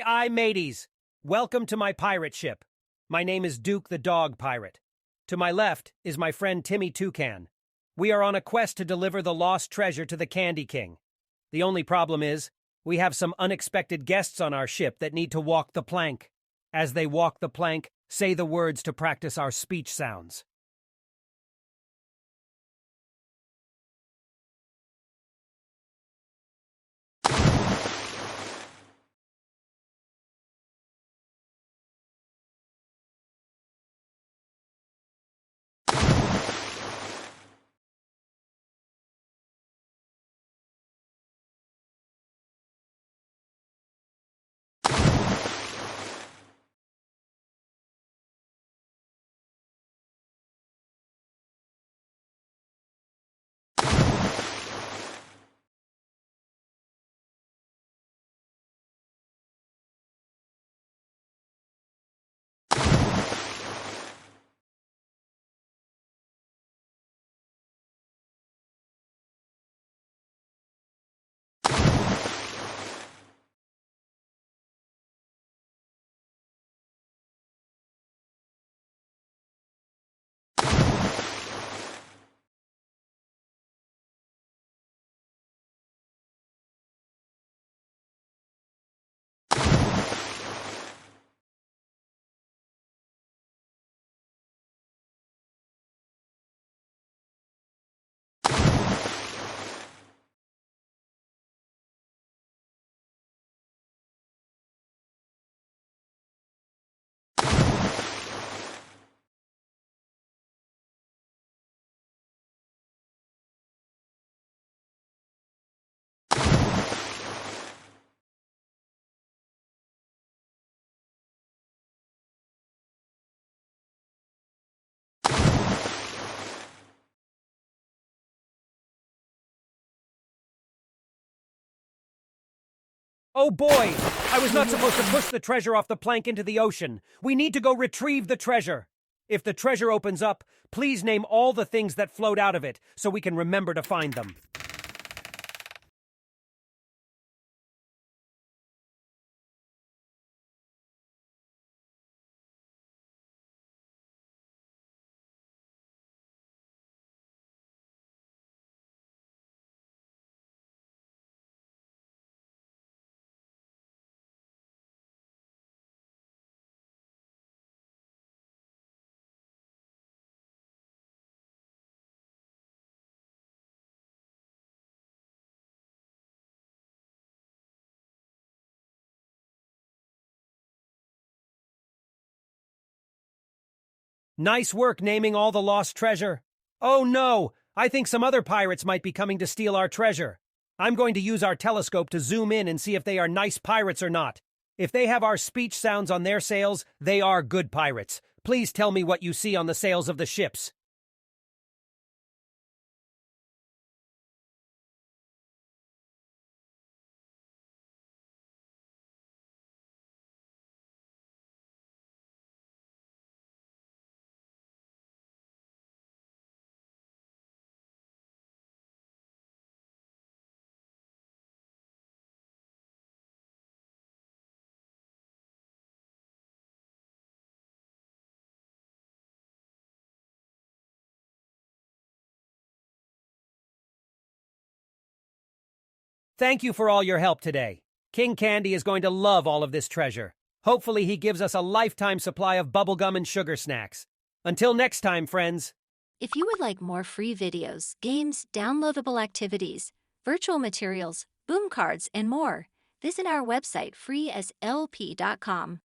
Aye, mateys. Welcome to my pirate ship. My name is Duke the Dog Pirate. To my left is my friend Timmy Toucan. We are on a quest to deliver the lost treasure to the Candy King. The only problem is, we have some unexpected guests on our ship that need to walk the plank. As they walk the plank, say the words to practice our speech sounds. Oh boy! I was not supposed to push the treasure off the plank into the ocean. We need to go retrieve the treasure. If the treasure opens up, please name all the things that flowed out of it so we can remember to find them. Nice work naming all the lost treasure. Oh no! I think some other pirates might be coming to steal our treasure. I'm going to use our telescope to zoom in and see if they are nice pirates or not. If they have our speech sounds on their sails, they are good pirates. Please tell me what you see on the sails of the ships. Thank you for all your help today. King Candy is going to love all of this treasure. Hopefully he gives us a lifetime supply of bubblegum and sugar snacks. Until next time, friends. If you would like more free videos, games, downloadable activities, virtual materials, boom cards, and more, visit our website freeslp.com.